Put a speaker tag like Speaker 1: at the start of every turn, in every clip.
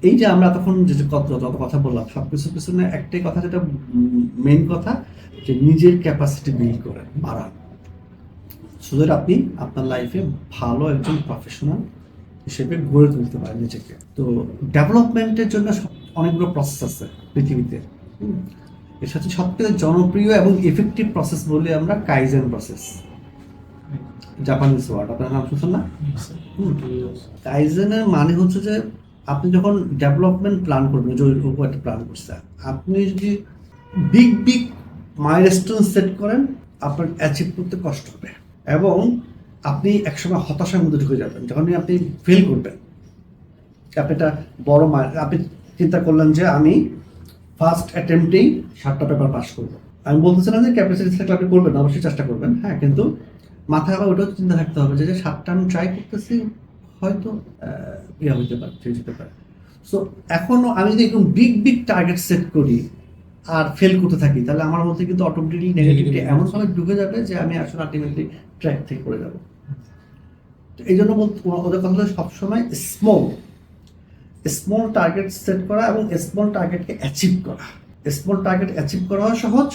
Speaker 1: এই যে আমরা তখন যে যত কথা বললাম সবকিছুর পিছনে একটাই কথা, যেটা মেইন কথা, যে নিজের ক্যাপাসিটি বিল্ড করেন, বাড়ান, সো দ্যাট আপনি আপনার লাইফে ভালো একজন প্রফেশনাল হিসেবে গড়ে তুলতে পারেন নিজেকে। তো ডেভেলপমেন্টের জন্য অনেকগুলো প্রসেস আছে পৃথিবীতে। এর সাথে সবথেকে জনপ্রিয় এবং ইফেক্টিভ প্রসেস বলি আমরা কাইজেন প্রসেস, জাপানিজ ওয়ার্ড, আপনার নাম শুনছেন না? কাইজেনের মানে হচ্ছে যে আপনি যখন ডেভেলপমেন্ট প্ল্যান করবেন, যে একটা প্ল্যান করছে, আপনি যদি বিগ বিগ মাইলস্টোন সেট করেন, আপনার অ্যাচিভ করতে কষ্ট হবে এবং আপনি একসময় হতাশার মধ্যে ঢুকে যাবেন যখনই আপনি ফেল করবেন। আপনি একটা বড় আপনি চিন্তা করলেন যে আমি ফার্স্ট অ্যাটেম্পটেই 7টা পেপার পাস করবো। আমি বলতেছিলাম যে ক্যাপাসিটি থাকলে আপনি করবেন, অবশ্যই চেষ্টা করবেন, হ্যাঁ, কিন্তু মাথায় আবার ওটাও চিন্তা থাকতে হবে যে 7টা আমি ট্রাই করতেছি, হয়তো ইয়া হইতে পারে, চেঞ্জ হতে পারে। সো এখনও আমি যদি একদম বিগ বিগ টার্গেট সেট করি আর ফেল করতে থাকি, তাহলে আমার মধ্যে কিন্তু অটোমেটিকলি নেগেটিভিটি এমন সময় ঢুকে যাবে যে আমি আসলে আলটিমেটলি ট্র্যাক থেকে করে যাবো। তো এই জন্য ওদের কথা হলো সবসময় স্মল টার্গেট সেট করা এবং স্মল টার্গেটকে অ্যাচিভ করা। স্মল টার্গেট অ্যাচিভ করা সহজ,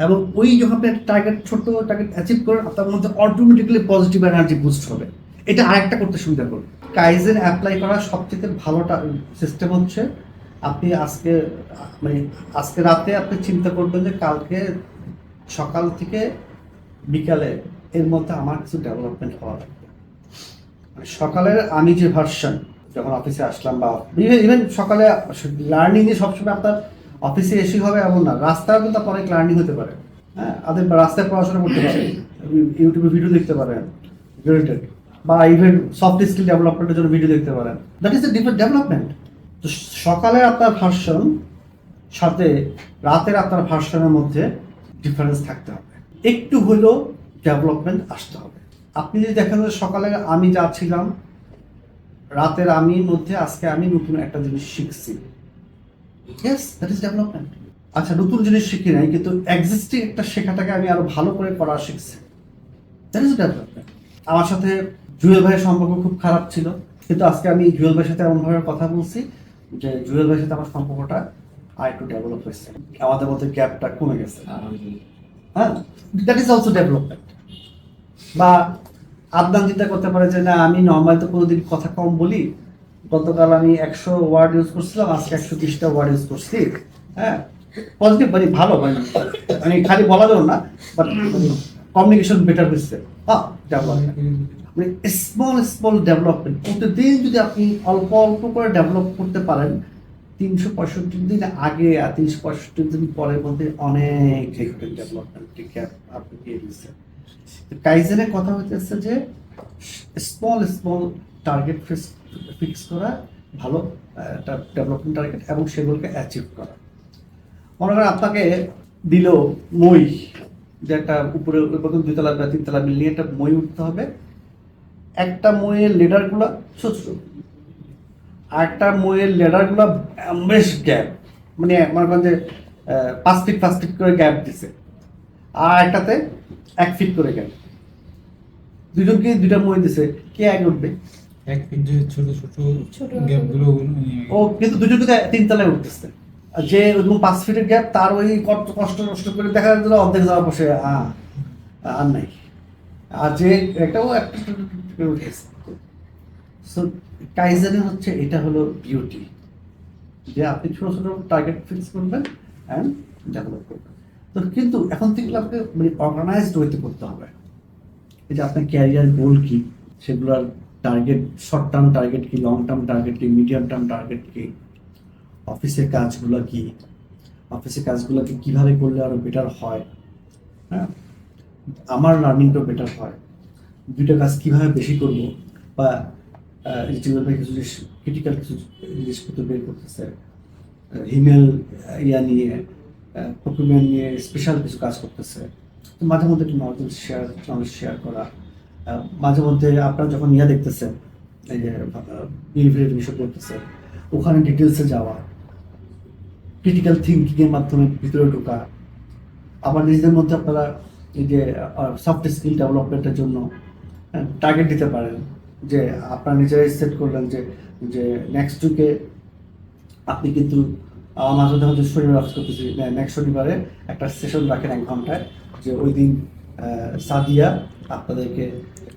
Speaker 1: এবং ওই যখন আপনি টার্গেট, ছোট টার্গেট অ্যাচিভ করেন, আপনার মধ্যে অটোমেটিক্যালি পজিটিভ এনার্জি বুস্ট হবে। এটা আরেকটা করতে সুবিধা করবে। কাইজেন অ্যাপ্লাই করার সবচেয়ে ভালো সিস্টেম হচ্ছে, আপনি আজকে রাতে আপনি চিন্তা করবেন যে কালকে সকাল থেকে বিকালে এর মধ্যে আমার কিছু ডেভেলপমেন্ট হওয়া লাগবে। মানে সকালের আমি যে ভার্সন যখন অফিসে আসলাম, বা ইভেন সকালে লার্নিং এ সবসময় আপনার অফিসে এসে হবে এমন না, রাস্তায় কিন্তু আপনার অনেক লার্নিং হতে পারে। হ্যাঁ, আপনি রাস্তায় পড়াশোনা করতে পারেন, ইউটিউবে ভিডিও দেখতে পারেন রিলেটেড, বা ইভেন সফট স্কিল ডেভেলপমেন্টের জন্য ভিডিও দেখতে পারেন। That is a different development. তো সকালে আপনার ভার্সন সাথে রাতের আপনার ভার্সনের মধ্যে ডিফারেন্স থাকতে হবে, একটু হলেও ডেভেলপমেন্ট আসতে হবে। আপনি যদি দেখেন যে সকালে আমি যা ছিলাম, রাতের আমির মধ্যে আজকে আমি নতুন একটা জিনিস শিখছি, ইয়েস, দ্যাট ইজ ডেভেলপমেন্ট। আচ্ছা, নতুন জিনিস শিখি নাই, কিন্তু এক্সিস্টিং একটা শেখাটাকে আমি আরো ভালো করে করা শিখছি, দ্যাট ইজ ডেভেলপমেন্ট। আমার সাথে জুয়েল ভাইয়ের সম্পর্ক খুব খারাপ ছিল, কিন্তু আজকে আমি জুয়েল ভাইয়ের সাথে এমনভাবে কথা বলছি যে জুয়েল ভাইয়ের সাথে আমার সম্পর্কটা আর একটু ডেভেলপ হয়েছে, আমাদের মধ্যে গ্যাপটা কমে গেছে। হ্যাঁ, দ্যাট ইজ অলসো ডেভেলপমেন্ট। বা আদনান চিন্তা করতে পারে যে না, আমি নর্মাল তো কোনোদিন কথা কম বলি, গতকাল আমি 100 ওয়ার্ড ইউজ করছিলাম, আজকে 120টা ওয়ার্ড ইউজ করছি। হ্যাঁ, পজিটিভ, মানে ভালো, মানে খালি বলা যাবে না, বাট কমিউনিকেশন বেটার হচ্ছে। হ্যাঁ, মানে স্মল ডেভেলপমেন্ট প্রতিদিন যদি আপনি অল্প অল্প করে ডেভেলপ করতে পারেন, 365 দিন আগে আর 365 দিন পরের মধ্যে অনেক ডেভেলপমেন্ট আপনি পেয়ে দিচ্ছেন। কাইজেনের কথা হচ্ছে যে স্মল টার্গেট ফিক্স করা, ভালো একটা ডেভেলপমেন্ট টার্গেট, এবং সেগুলোকে অ্যাচিভ করা। মনে করেন আপনাকে দিল মই, যে একটা উপরে 2তলা বা 3তলা বিল্ডিং একটা মই উঠতে হবে, একটা মইয়ের লেডারগুলো ছোট ছোট, আর একটা মইয়ের লেডারগুলো বেশ গ্যাপ, মানে মনে করেন যে 5 ফিট করে গ্যাপ দিছে, আর একটাতে 1 ফিট করে গ্যাপ। দুজনকে 2টা মই দিছে, কে আগে উঠবে?
Speaker 2: 1 ফিট যে ছোট ছোট গ্যাপগুলো,
Speaker 1: ও কিন্তু দুজনকে 3তলায় উঠতেছে, আর যে ওরকম 5 ফিটের গ্যাপ, তার ওই কষ্ট করে দেখা যাচ্ছে অর্ধেক যাওয়া বসে আর নাই, আর যে একটাও একটা উঠেছে। সো কাইজেনে হচ্ছে, এটা হলো বিউটি, যে আপনি ছোট ছোট টার্গেট ফিক্স করবেন অ্যান্ড ডেভেলপ করবেন। তো কিন্তু এখন থেকে আপনাকে মানে অর্গানাইজড ওয়েতে করতে হবে। এই যে আপনার ক্যারিয়ার গোল কি, সেগুলোর টার্গেট, শর্ট টার্ম টার্গেট কি, লং টার্ম টার্গেট কি, মিডিয়াম টার্ম টার্গেট কি, অফিসের কাজগুলো কি, অফিসের কাজগুলোকে কীভাবে করলে আরও বেটার হয়, হ্যাঁ, আমার লার্নিংটা বেটার হয়, 2টা কাজ কীভাবে বেশি করব, বা যেগুলো কিছু ক্রিটিক্যাল কিছু জিনিসপত্র বের করতেছে, ইমেল নিয়ে, প্রক্রিমেন্ট নিয়ে স্পেশাল কিছু কাজ করতেছে। তো মাঝে মধ্যে একটু নলেজ শেয়ার করা, মাঝে মধ্যে আপনারা যখন দেখতেছেন, এই যে বিহেভিয়ার বিষয় করতেছে, ওখানে ডিটেলসে যাওয়া, ক্রিটিক্যাল থিঙ্কিংয়ের মাধ্যমে ভিতরে ঢোকা। আবার নিজেদের মধ্যে আপনারা এই যে সফট স্কিল ডেভেলপমেন্টের জন্য টার্গেট দিতে পারেন, যে আপনারা নিজেরাই সেট করলেন যে নেক্সট উইকে আপনি কিন্তু মাঝে মধ্যে হয়তো শনিবার অফিস করতেছি, নেক্সট শনিবারে একটা সেশন রাখেন 1 ঘন্টায়, যে ওই দিন সাদিয়া আপনাদেরকে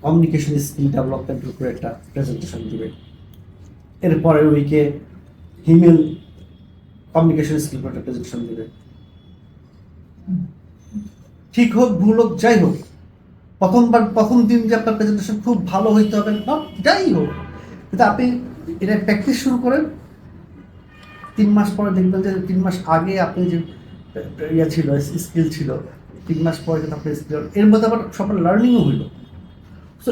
Speaker 1: কমিউনিকেশন স্কিল ডেভেলপমেন্টের উপরে একটা প্রেজেন্টেশন দিবে। এর পরের উইকে হিমেল কমিউনিকেশন স্কিল উপরে একটা প্রেজেন্টেশন দিবে। ঠিক হোক ভুল হোক যাই হোক, প্রথম দিন যে আপনার প্রেজেন্টেশন খুব ভালো হইতে হবে না, যাই হোক, কিন্তু আপনি এটা প্র্যাকটিস শুরু করেন। 3 মাস পরে দেখবেন যে 3 মাস আগে আপনি যে ইয়ে ছিল, স্কিল ছিল, 3 মাস পরে কিন্তু আপনার স্কিল, এর মধ্যে আবার সবার লার্নিংও হইল। সো